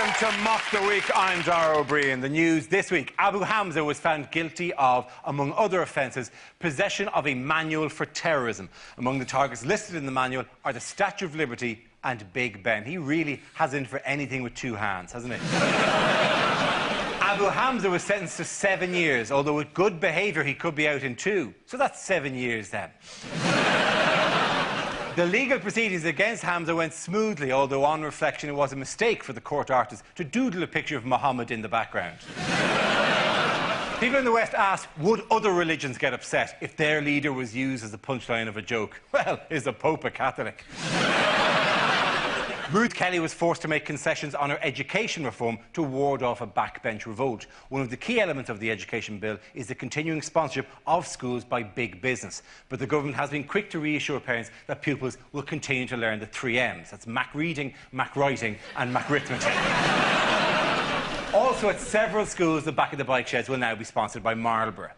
Welcome to Mock the Week. I'm Dara O'Brien. The news this week. Abu Hamza was found guilty of, among other offences, possession of a manual for terrorism. Among the targets listed in the manual are the Statue of Liberty and Big Ben. He really has in for anything with two hands, hasn't he? Abu Hamza was sentenced to 7 years, although with good behaviour he could be out in 2. So that's 7 years then. The legal proceedings against Hamza went smoothly, although on reflection it was a mistake for the court artist to doodle a picture of Muhammad in the background. People in the West asked, would other religions get upset if their leader was used as the punchline of a joke? Well, is the Pope a Catholic? Ruth Kelly was forced to make concessions on her education reform to ward off a backbench revolt. One of the key elements of the education bill is the continuing sponsorship of schools by big business. But the government has been quick to reassure parents that pupils will continue to learn the 3 M's. That's Mac reading, Mac writing and Mac arithmetic. Also, at several schools, the back of the bike sheds will now be sponsored by Marlborough.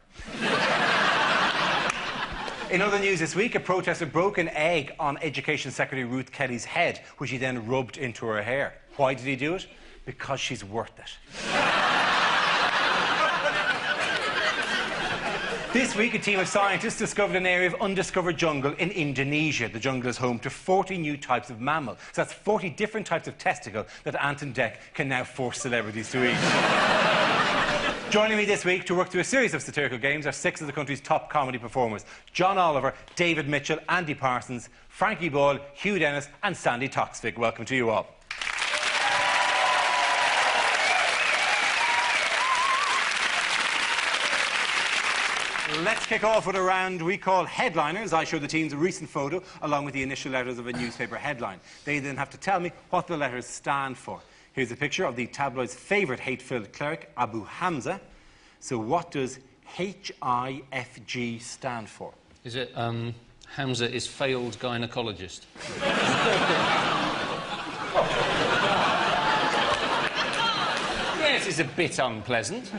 In other news this week, a protester broke an egg on Education Secretary Ruth Kelly's head, which he then rubbed into her hair. Why did he do it? Because she's worth it. This week, a team of scientists discovered an area of undiscovered jungle in Indonesia. The jungle is home to 40 new types of mammal. So that's 40 different types of testicle that Ant and Dec can now force celebrities to eat. Joining me this week to work through a series of satirical games are 6 of the country's top comedy performers: John Oliver, David Mitchell, Andy Parsons, Frankie Ball, Hugh Dennis and Sandy Toksvig. Welcome to you all. Let's kick off with a round we call Headliners. I show the teams a recent photo along with the initial letters of a newspaper headline. They then have to tell me what the letters stand for. Here's a picture of the tabloid's favourite hate-filled cleric, Abu Hamza. So what does HIFG stand for? Is it, Hamza is failed gynaecologist? Yes, it's a bit unpleasant.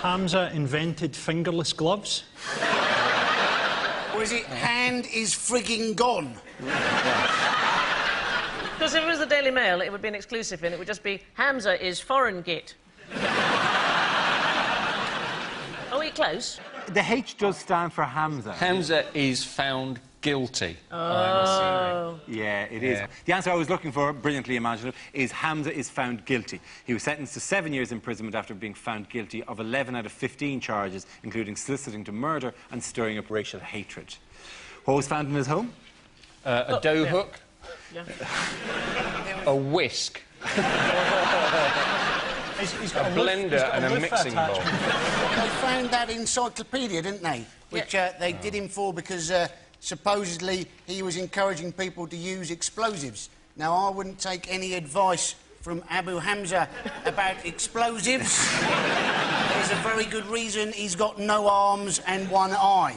Hamza invented fingerless gloves? Or is it hand is frigging gone? Because if it was the Daily Mail, it would be an exclusive and it would just be Hamza is foreign git. Are we close? The H does stand for Hamza. Hamza is found guilty. Oh. Yeah, it is. The answer I was looking for, brilliantly imaginative, is Hamza is found guilty. He was sentenced to 7 years imprisonment after being found guilty of 11 out of 15 charges, including soliciting to murder and stirring up racial hatred. What was found in his home? A dough hook. Yeah. A whisk. He's got a blender and a mixing bowl. They found that encyclopedia, didn't they? Which they did him for because supposedly he was encouraging people to use explosives. Now, I wouldn't take any advice from Abu Hamza about explosives. There's a very good reason he's got no arms and one eye.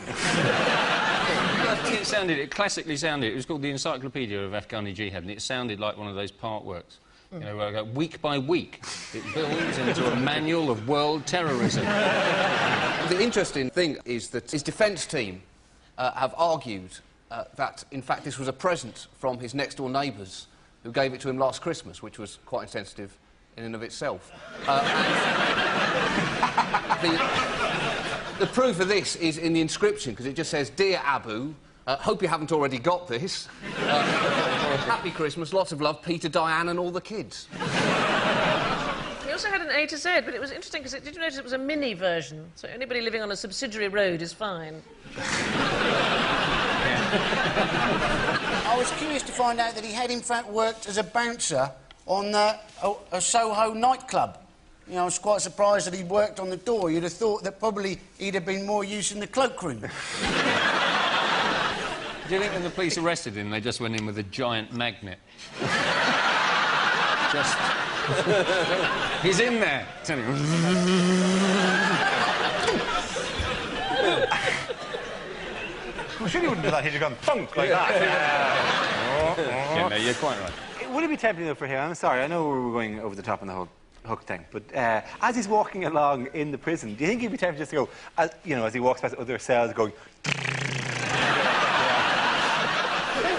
It classically sounded, it was called the Encyclopedia of Afghani Jihad, and it sounded like one of those part works. You know, where week by week, it builds into a manual of world terrorism. The interesting thing is that his defence team have argued that, in fact, this was a present from his next-door neighbours who gave it to him last Christmas, which was quite insensitive in and of itself. The proof of this is in the inscription, because it just says, "Dear Abu, hope you haven't already got this. Happy Christmas, lots of love, Peter, Diane and all the kids." He also had an A to Z, but it was interesting because did you notice it was a mini version? So anybody living on a subsidiary road is fine. I was curious to find out that he had, in fact, worked as a bouncer on a Soho nightclub. You know, I was quite surprised that he'd worked on the door. You'd have thought that probably he'd have been more use in the cloakroom. Do you think when the police arrested him, they just went in with a giant magnet? Just... He's in there. I'm sure he wouldn't do that. He'd have gone thunk like that. Yeah, no, you're quite right. Would it be tempting, though, for him? I'm sorry, I know we're going over the top on the whole hook thing, but as he's walking along in the prison, do you think he'd be tempted just to go, you know, as he walks past other cells, going...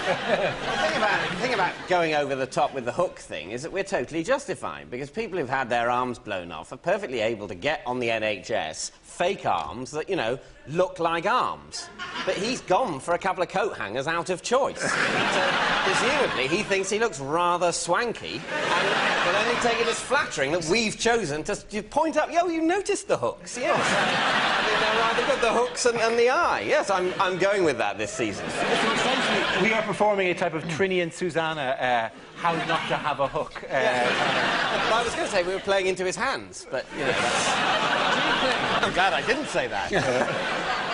The thing about going over the top with the hook thing is that we're totally justified, because people who've had their arms blown off are perfectly able to get on the NHS fake arms that, you know, look like arms. But he's gone for a couple of coat hangers out of choice. So, presumably, he thinks he looks rather swanky, and will only take it as flattering that we've chosen to point out, yo, you noticed the hooks, yes. I mean, they're rather good, the hooks and the eye. Yes, I'm going with that this season. So essentially, we are performing a type of Trini and Susanna, how not to have a hook. Well, I was going to say we were playing into his hands, but, you know, that's... I'm glad I didn't say that.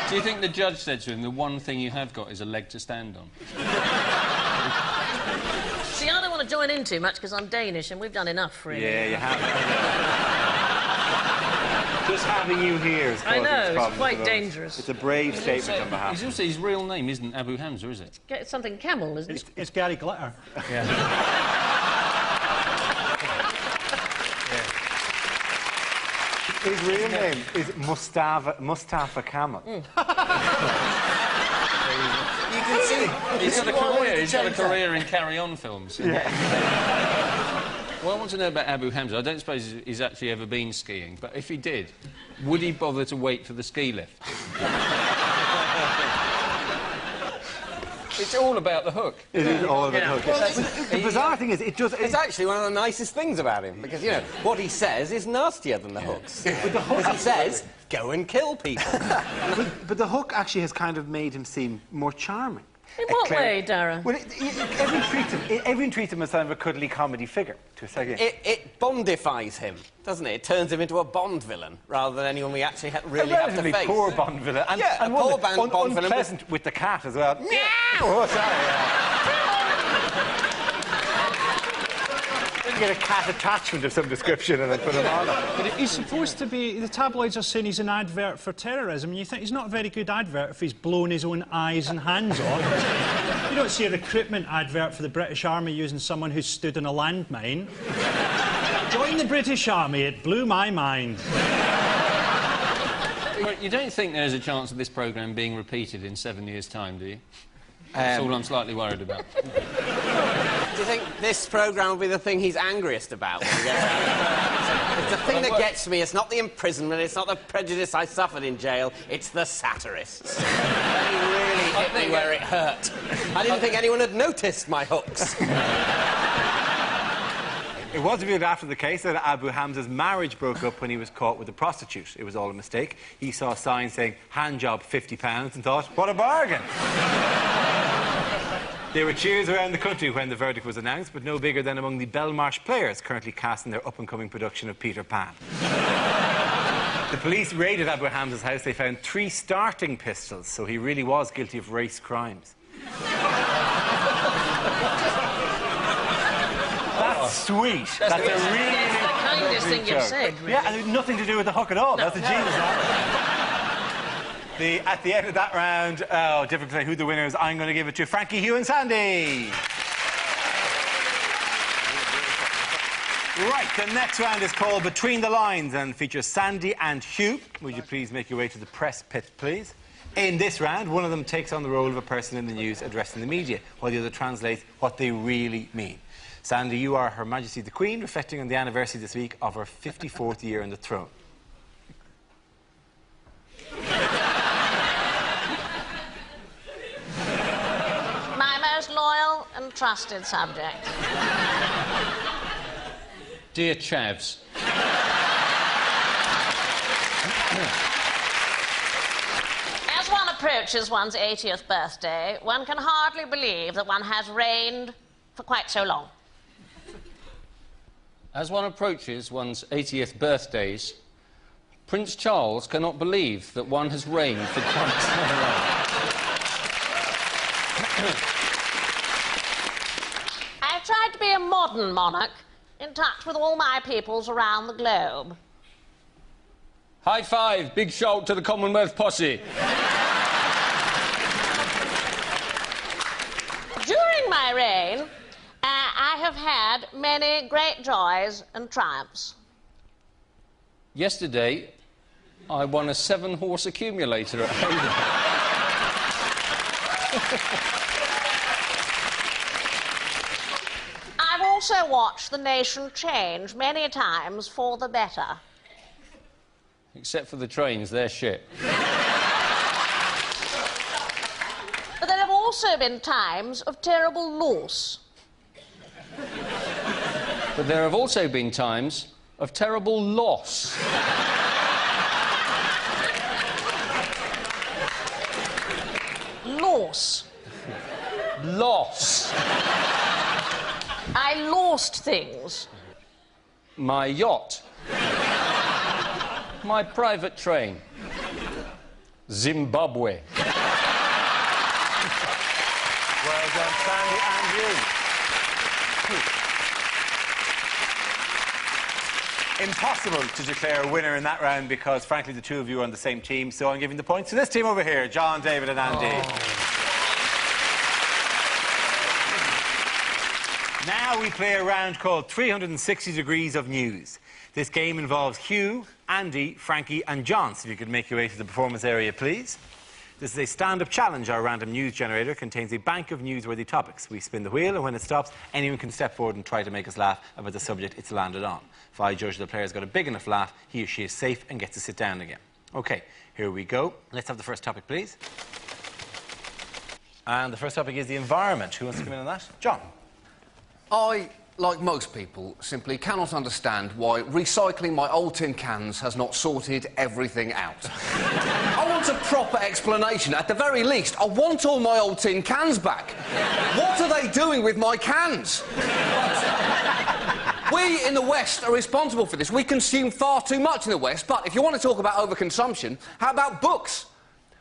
Do you think the judge said to him, the one thing you have got is a leg to stand on? See, I don't want to join in too much because I'm Danish and we've done enough, really. Yeah, you have. Just having you here is causing I know, problems it's quite for us. dangerous. It's a brave statement on behalf. He's also, his real name isn't Abu Hamza, is it? It's something Camel, isn't it? It's Gary Glitter. His real name is Mustafa Kamal. You can see... He's got a career. He's got a career in carry-on films. Yeah. Well, I want to know about Abu Hamza. I don't suppose he's actually ever been skiing, but if he did, would he bother to wait for the ski lift? It's all about the hook. It is all about the hook. Well, the bizarre thing is, It's actually one of the nicest things about him, because, you know, what he says is nastier than the hooks. But the hook... Because he says, go and kill people. but the hook actually has kind of made him seem more charming. In what way, Dara? Well, everyone treats him as kind of a cuddly comedy figure, to a second. It Bondifies him, doesn't it? It turns him into a Bond villain, rather than anyone we actually really have to relatively face. poor Bond villain. And, Yeah, and a poor Bond villain. Unpleasant with the cat as well. Meow! Oh, sorry. Didn't get a cat attachment of some description and then put him on it. But he's supposed to be... The tabloids are saying he's an advert for terrorism, and you think he's not a very good advert if he's blown his own eyes and hands off. You don't see a recruitment advert for the British Army using someone who stood on a landmine. Join the British Army, it blew my mind. But you don't think there's a chance of this programme being repeated in 7 years' time, do you? That's all I'm slightly worried about. Do you think this programme will be the thing he's angriest about when he gets out? It's the thing that gets me. It's not the imprisonment, it's not the prejudice I suffered in jail, it's the satirists. They really hit me where it hurt. I didn't think anyone had noticed my hooks. It was revealed after the case that Abu Hamza's marriage broke up when he was caught with a prostitute. It was all a mistake. He saw a sign saying, hand job £50, and thought, what a bargain. There were cheers around the country when the verdict was announced, but no bigger than among the Belmarsh players currently casting their up-and-coming production of Peter Pan. The police raided Abu Hamza's house. They found 3 starting pistols, so he really was guilty of race crimes. That's sweet. That's a really... It's the kindest thing you've said, really. Yeah, and it had nothing to do with the hook at all. That's a genius. At the end of that round, difficult to say who the winner is, I'm going to give it to Frankie, Hugh and Sandy. Right, the next round is called Between the Lines and features Sandy and Hugh. Would you please make your way to the press pit, please? In this round, one of them takes on the role of a person in the news addressing the media, while the other translates what they really mean. Sandy, you are Her Majesty the Queen, reflecting on the anniversary this week of her 54th year on the throne. My most loyal and trusted subject. Dear Chavs. As one approaches one's 80th birthday, one can hardly believe that one has reigned for quite so long. As one approaches one's 80th birthdays, Prince Charles cannot believe that one has reigned for quite so long. I've tried to be a modern monarch, in touch with all my peoples around the globe. High five, big shout to the Commonwealth posse. During my reign, I have had many great joys and triumphs. Yesterday, I won a 7-horse accumulator at Hayden. also watched the nation change many times for the better. Except for the trains, they're shit. But there have also been times of terrible loss. But there have also been times of terrible loss. Loss. Loss. I lost things. My yacht. My private train. Zimbabwe. Well done, Sandy and you. Impossible to declare a winner in that round because, frankly, the two of you are on the same team, so I'm giving the points to this team over here, John, David and Andy. Now we play a round called 360 Degrees of News. This game involves Hugh, Andy, Frankie and John. So if you could make your way to the performance area, please. This is a stand-up challenge. Our random news generator contains a bank of newsworthy topics. We spin the wheel, and when it stops, anyone can step forward and try to make us laugh about the subject it's landed on. If I judge the player's got a big enough laugh, he or she is safe and gets to sit down again. OK, here we go. Let's have the first topic, please. And the first topic is the environment. Who wants to come in on that? John. I, like most people, simply cannot understand why recycling my old tin cans has not sorted everything out. I want a proper explanation. At the very least, I want all my old tin cans back. What are they doing with my cans? We in the West are responsible for this. We consume far too much in the West, but if you want to talk about overconsumption, how about books?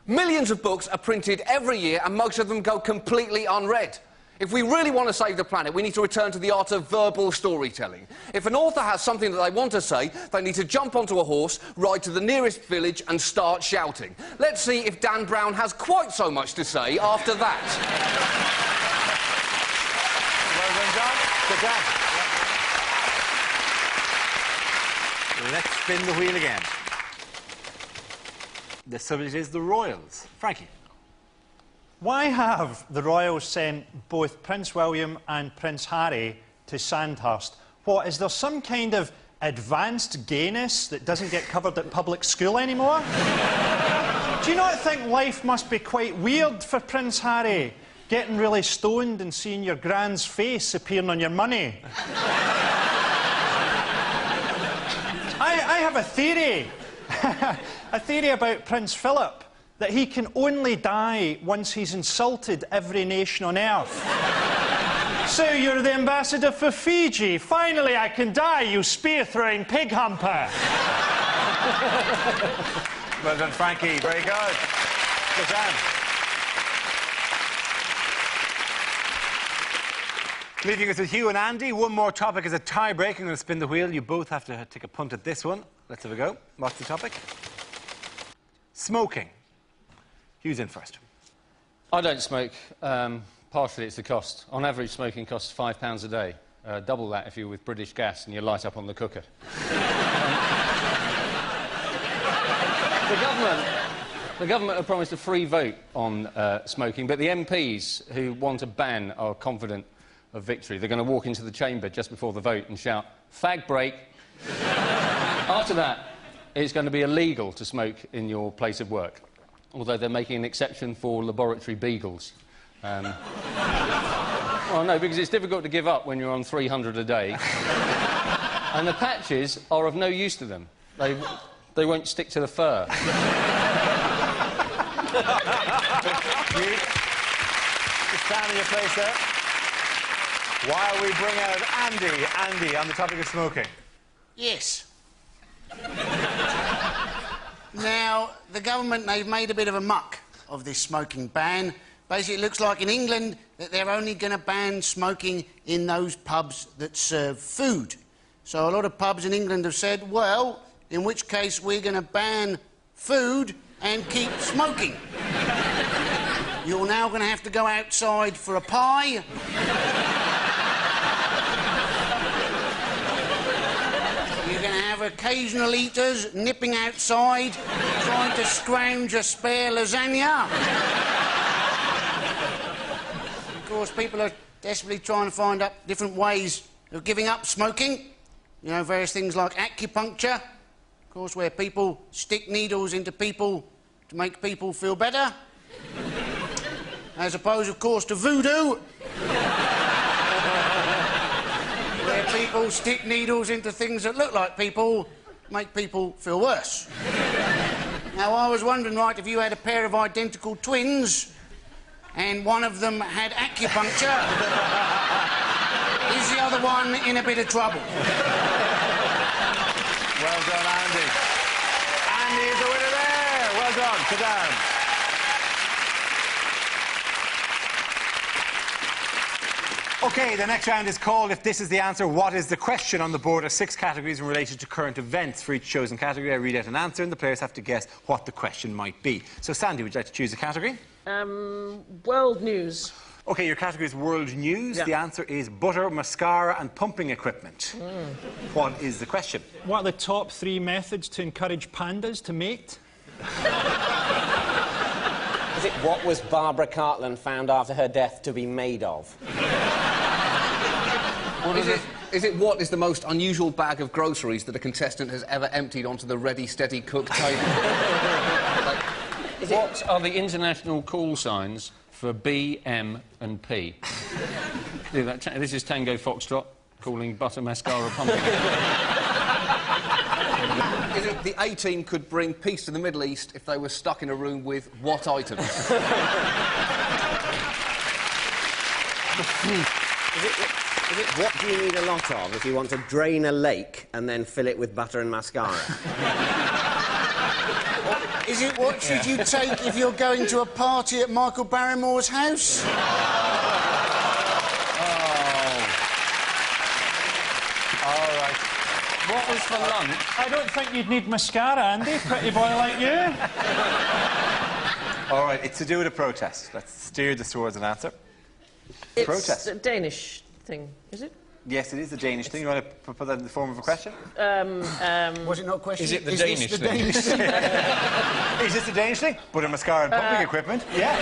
Millions of books are printed every year and most of them go completely unread. If we really want to save the planet, we need to return to the art of verbal storytelling. If an author has something that they want to say, they need to jump onto a horse, ride to the nearest village and start shouting. Let's see if Dan Brown has quite so much to say after that. Well done, John. Good job. Let's spin the wheel again. The subject is the royals. Frankie. Why have the royals sent both Prince William and Prince Harry to Sandhurst? What, is there some kind of advanced gayness that doesn't get covered at public school anymore? Do you not think life must be quite weird for Prince Harry? Getting really stoned and seeing your grand's face appearing on your money? I have a theory. A theory about Prince Philip. That he can only die once he's insulted every nation on earth. So you're the ambassador for Fiji. Finally, I can die, you spear-throwing pig humper. Well done, Frankie. Very good. Good job. Leaving us with Hugh and Andy. One more topic is a tie-break. I'm going to spin the wheel. You both have to take a punt at this one. Let's have a go. What's the topic? Smoking. Hugh's in first. I don't smoke. Partially it's the cost. On average, smoking costs £5 a day. Double that if you're with British Gas and you light up on the cooker. The government have promised a free vote on smoking, but the MPs who want a ban are confident of victory. They're going to walk into the chamber just before the vote and shout, "Fag break." After that, it's going to be illegal to smoke in your place of work. Although they're making an exception for laboratory beagles. Well, no, because it's difficult to give up when you're on 300 a day. And the patches are of no use to them. They won't stick to the fur. You stand in your place there. While we bring out Andy. Andy, on the topic of smoking. Yes. Now, the government, they've made a bit of a muck of this smoking ban. Basically, it looks like in England that they're only going to ban smoking in those pubs that serve food. So a lot of pubs in England have said, well, in which case we're going to ban food and keep smoking. You're now going to have to go outside for a pie. You're going to have occasional eaters nipping outside, trying to scrounge a spare lasagna. Of course, people are desperately trying to find up different ways of giving up smoking. You know, various things like acupuncture, of course, where people stick needles into people to make people feel better. As opposed, of course, to voodoo, where people stick needles into things that look like people, make people feel worse. Now, I was wondering, right, if you had a pair of identical twins and one of them had acupuncture, is the other one in a bit of trouble? Well done, Andy. Andy is the winner there. Well done. Sit down. OK, the next round is called If This Is the Answer, What is the Question? On the board are 6 categories related to current events. For each chosen category, I read out an answer and the players have to guess what the question might be. So, Sandy, would you like to choose a category? World news. OK, your category is world news. Yeah. The answer is butter, mascara and pumping equipment. What is the question? What are the top 3 methods to encourage pandas to mate? Is it what was Barbara Cartland found after her death to be made of? Is it what is the most unusual bag of groceries that a contestant has ever emptied onto the ready, steady cook table? What are the international call signs for B, M and P? This is Tango Foxtrot calling butter, mascara, pumping. Is it the A-team could bring peace to the Middle East if they were stuck in a room with what items? Is it what do you need a lot of if you want to drain a lake and then fill it with butter and mascara? Is it what should you take if you're going to a party at Michael Barrymore's house? What was for lunch? I don't think you'd need mascara, Andy, pretty boy like you. All right, it's to do with a protest. Let's steer this towards an answer. It's Protest. a Danish thing, is it? Yes, it is a Danish thing. You want to put that in the form of a question? Was it not a question? Is it the Is Danish this the thing? Danish thing? Is this a Danish thing? Butter, mascara and pumping equipment? Yes.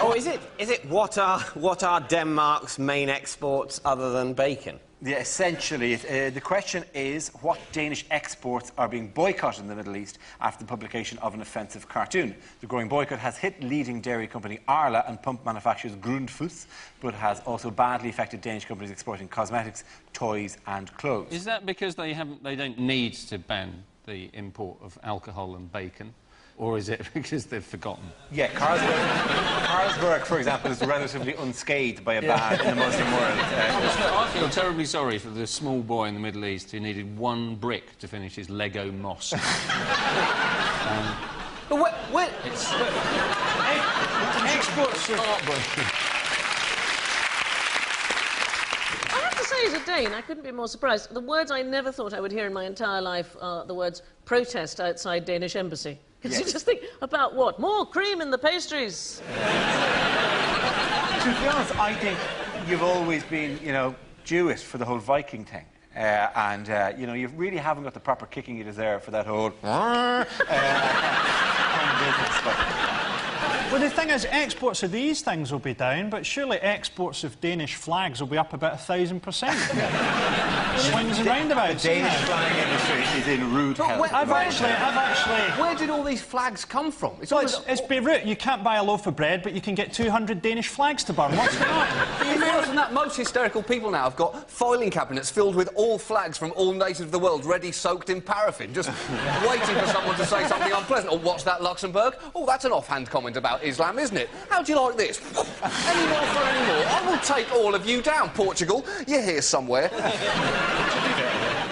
Oh, is it what are Denmark's main exports other than bacon? Yeah, essentially, the question is what Danish exports are being boycotted in the Middle East after the publication of an offensive cartoon. The growing boycott has hit leading dairy company Arla and pump manufacturers Grundfos, but has also badly affected Danish companies exporting cosmetics, toys and clothes. Is that because they don't need to ban the import of alcohol and bacon? Or is it because they've forgotten? Yeah, Carlsberg, for example, is relatively unscathed by a ban in the Muslim world. I feel terribly sorry for the small boy in the Middle East who needed 1 brick to finish his Lego mosque. But Exports are heartbreaking. I have to say, as a Dane, I couldn't be more surprised. The words I never thought I would hear in my entire life are the words protest outside Danish embassy. Because you just think, about what? More cream in the pastries. To be honest, I think you've always been, you know, Jewish for the whole Viking thing. You know, you really haven't got the proper kicking you deserve for that whole kind of business. But Well, the thing is, exports of these things will be down, but surely exports of Danish flags will be up about 1,000%. Swings and roundabouts. the Danish flying industry is in rude health. I've actually... where did all these flags come from? It's Beirut. You can't buy a loaf of bread, but you can get 200 Danish flags to burn. What's going on? Worse than that, most hysterical people now have got filing cabinets filled with all flags from all nations of the world, ready soaked in paraffin, just waiting for someone to say something unpleasant. Or what's that, Luxembourg? Oh, that's an offhand comment about Islam, isn't it? How do you like this? Any more for any more? I will take all of you down, Portugal. You're here somewhere.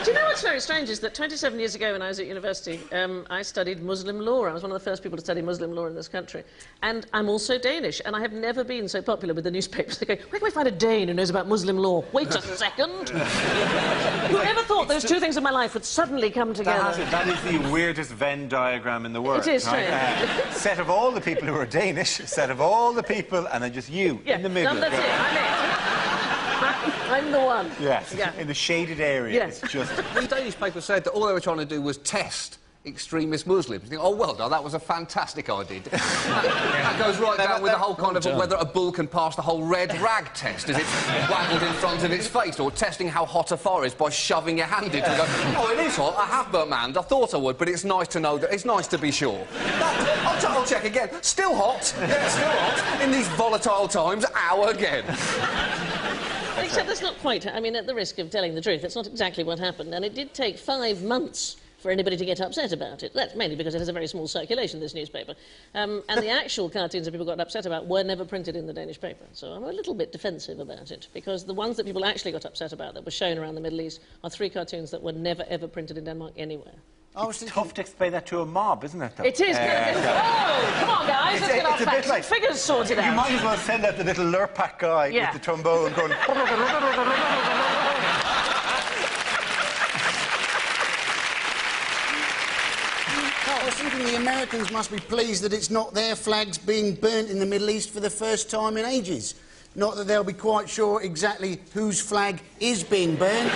Do you know what's very strange is that 27 years ago when I was at university, I studied Muslim law. I was one of the first people to study Muslim law in this country. And I'm also Danish, and I have never been so popular with the newspapers. They go, where can we find a Dane who knows about Muslim law? Wait a second. Whoever thought those two things in my life would suddenly come together? That is the weirdest Venn diagram in the world. It is right? Set of all the people who are Danish, set of all the people, and then just you in the middle. That's it. I'm it. I'm the one. Yes, Yeah. in the shaded area. Yeah. It's just... The Danish paper said that all they were trying to do was test extremist Muslims. You think, oh, well done, that was a fantastic idea. That goes right down with the whole kind of whether a bull can pass the whole red rag test as it's waggled in front of its face, or testing how hot a fire is by shoving your hand into it and go, oh, it is hot, I have burnt my hand, I thought I would, but it's nice to know that, it's nice to be sure. I'll check again. Still hot. Yeah, still hot. In these volatile times, ow again. Except that's not quite... I mean, at the risk of telling the truth, that's not exactly what happened, and it did take 5 months for anybody to get upset about it. That's mainly because it has a very small circulation, this newspaper. And the actual cartoons that people got upset about were never printed in the Danish paper. So I'm a little bit defensive about it, because the ones that people actually got upset about that were shown around the Middle East are 3 cartoons that were never, ever printed in Denmark anywhere. It's tough to explain that to a mob, isn't it, though? It is. Oh, come on, guys, let's get our facts and figures sorted out. You might as well send out the little Lurpak guy with the trombone going... I was thinking the Americans must be pleased that it's not their flags being burnt in the Middle East for the first time in ages. Not that they'll be quite sure exactly whose flag is being burnt.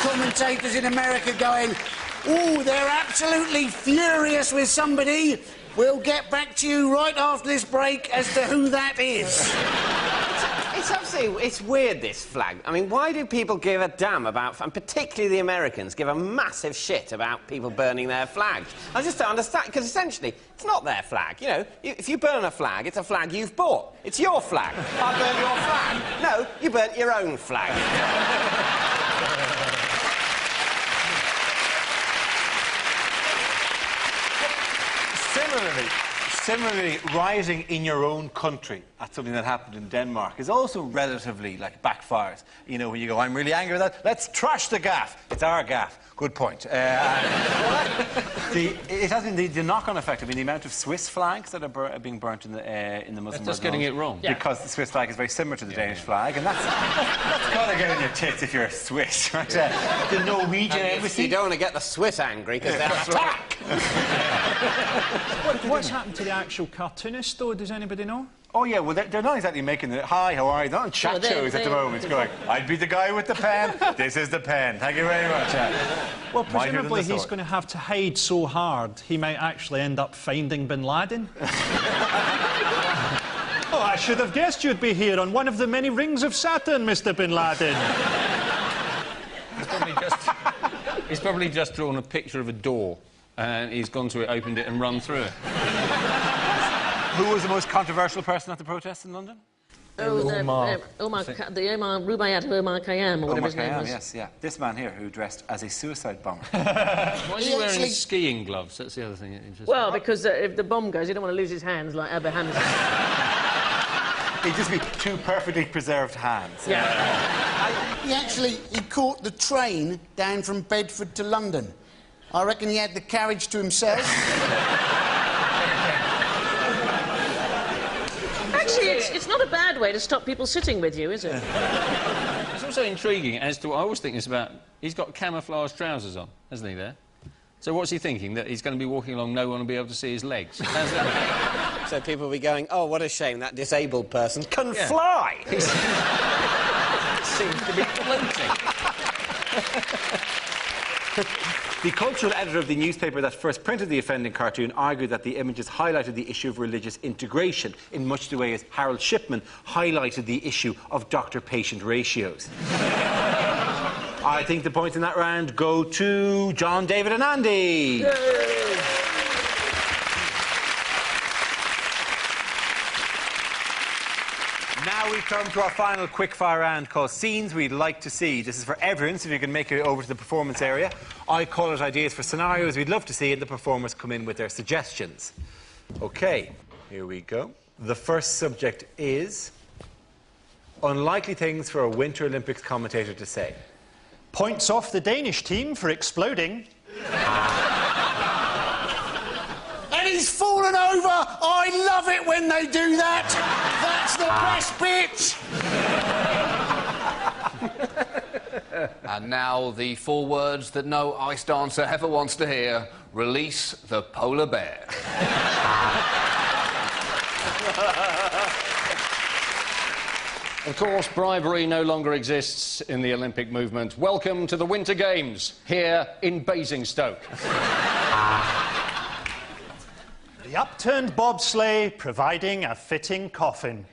Commentators in America going, oh, they're absolutely furious with somebody. We'll get back to you right after this break as to who that is. It's absolutely... It's weird, this flag. I mean, why do people give a damn about... And particularly the Americans give a massive shit about people burning their flags. I just don't understand, because essentially, it's not their flag. You know, if you burn a flag, it's a flag you've bought. It's your flag. I burned your flag. No, you burnt your own flag. Similarly, rioting in your own country at something that happened in Denmark is also relatively, like, backfires. You know, when you go, I'm really angry with that, let's trash the gaff. It's our gaff. Good point. It has been the knock-on effect. I mean, the amount of Swiss flags that are being burnt in the Muslim world. That's just getting it wrong. Because the Swiss flag is very similar to the Danish flag, and that's got to get in your tits if you're a Swiss, right? The Norwegian embassy... You don't want to get the Swiss angry, because they'll attack! What's happened to the actual cartoonists, though? Does anybody know? Oh, yeah, well, they're not exactly making the... Hi, how are you? They're on chat shows at the moment going, I'd be the guy with the pen, this is the pen. Thank you very much. Well, presumably he's going to have to hide so hard, he might actually end up finding Bin Laden. Oh, I should have guessed you'd be here on one of the many rings of Saturn, Mr. Bin Laden. He's probably just drawn a picture of a door, and he's gone to it, opened it, and run through it. Who was the most controversial person at the protests in London? Omar Rubaiyat Omar Khayyam, or whatever his name was. Yes, yeah. This man here, who dressed as a suicide bomber. Why is he wearing his skiing gloves? That's the other thing that interests me. Well, because if the bomb goes, you don't want to lose his hands like Abraham. He'd just be 2 perfectly preserved hands. Yeah. He caught the train down from Bedford to London. I reckon he had the carriage to himself. Actually, it's not a bad way to stop people sitting with you, is it? It's also intriguing as to what I always think is about... He's got camouflage trousers on, hasn't he, there? So what's he thinking? That he's going to be walking along, no one will be able to see his legs? How's that? So people will be going, oh, what a shame, that disabled person can fly! He seems to be floating. The cultural editor of the newspaper that first printed the offending cartoon argued that the images highlighted the issue of religious integration in much the way as Harold Shipman highlighted the issue of doctor-patient ratios. I think the points in that round go to John, David and Andy. Yay! Now we come to our final quickfire round called Scenes We'd Like to See. This is for everyone, so if you can make it over to the performance area. I call it ideas for scenarios we'd love to see, and the performers come in with their suggestions. OK, here we go. The first subject is unlikely things for a Winter Olympics commentator to say. Points off the Danish team for exploding. And he's fallen over! I love it when they do that! That's the best bit! And now the 4 words that no ice dancer ever wants to hear. Release the polar bear. Of course, bribery no longer exists in the Olympic movement. Welcome to the Winter Games, here in Basingstoke. The upturned bobsleigh providing a fitting coffin.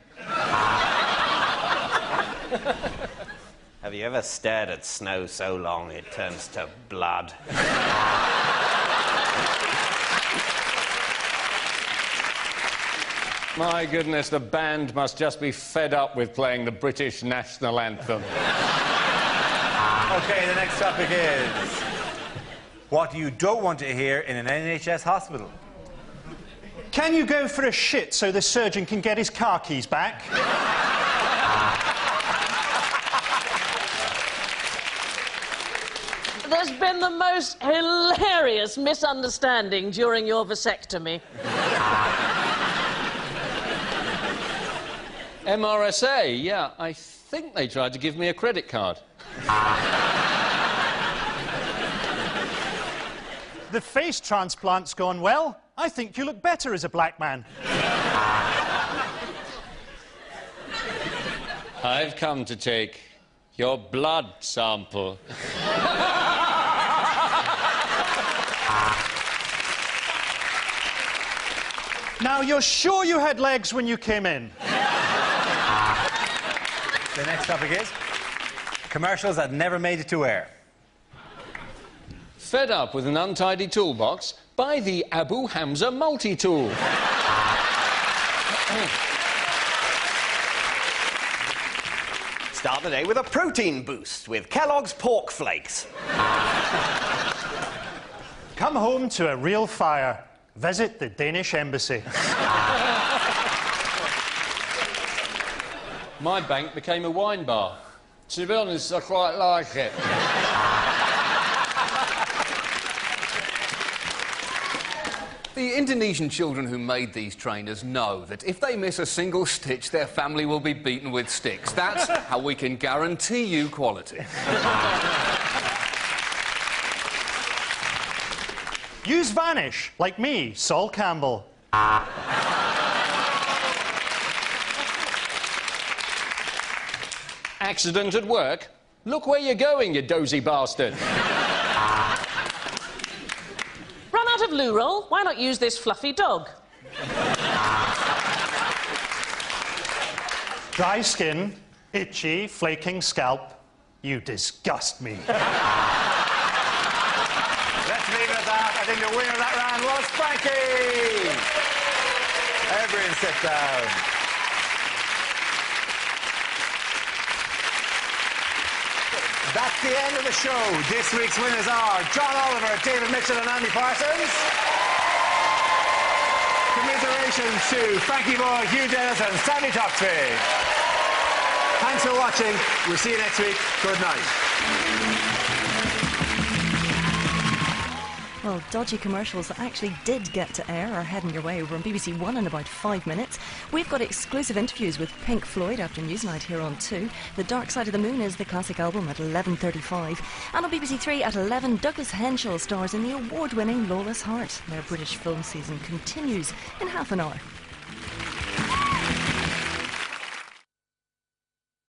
Have you ever stared at snow so long it turns to blood? My goodness, the band must just be fed up with playing the British national anthem. OK, the next topic is what you don't want to hear in an NHS hospital. Can you go for a shit so the surgeon can get his car keys back? There's been the most hilarious misunderstanding during your vasectomy. MRSA, yeah, I think they tried to give me a credit card. The face transplant's gone well. I think you look better as a black man. I've come to take your blood sample. Now, you're sure you had legs when you came in? The next topic is commercials that never made it to air. Fed up with an untidy toolbox? Buy the Abu Hamza multi-tool. Start the day with a protein boost with Kellogg's Pork Flakes. Come home to a real fire. Visit the Danish embassy. My bank became a wine bar. To be honest, I quite like it. The Indonesian children who made these trainers know that if they miss a single stitch, their family will be beaten with sticks. That's how we can guarantee you quality. Use Vanish, like me, Sol Campbell. Accident at work? Look where you're going, you dozy bastard. Run out of loo roll? Why not use this fluffy dog? Dry skin, itchy, flaking scalp. You disgust me. Let's leave it at that. I think the winner of that round was Frankie. Everyone sit down. That's the end of the show. This week's winners are John Oliver, David Mitchell and Andy Parsons. Commiserations to Frankie Boy, Hugh Dennis and Sammy Toptree. Thanks for watching. We'll see you next week. Good night. Well, dodgy commercials that actually did get to air are heading your way over on BBC One in about 5 minutes. We've got exclusive interviews with Pink Floyd after Newsnight here on 2. The Dark Side of the Moon is the classic album at 11:35. And on BBC 3 at 11, Douglas Henshaw stars in the award-winning Lawless Heart. Their British film season continues in half an hour.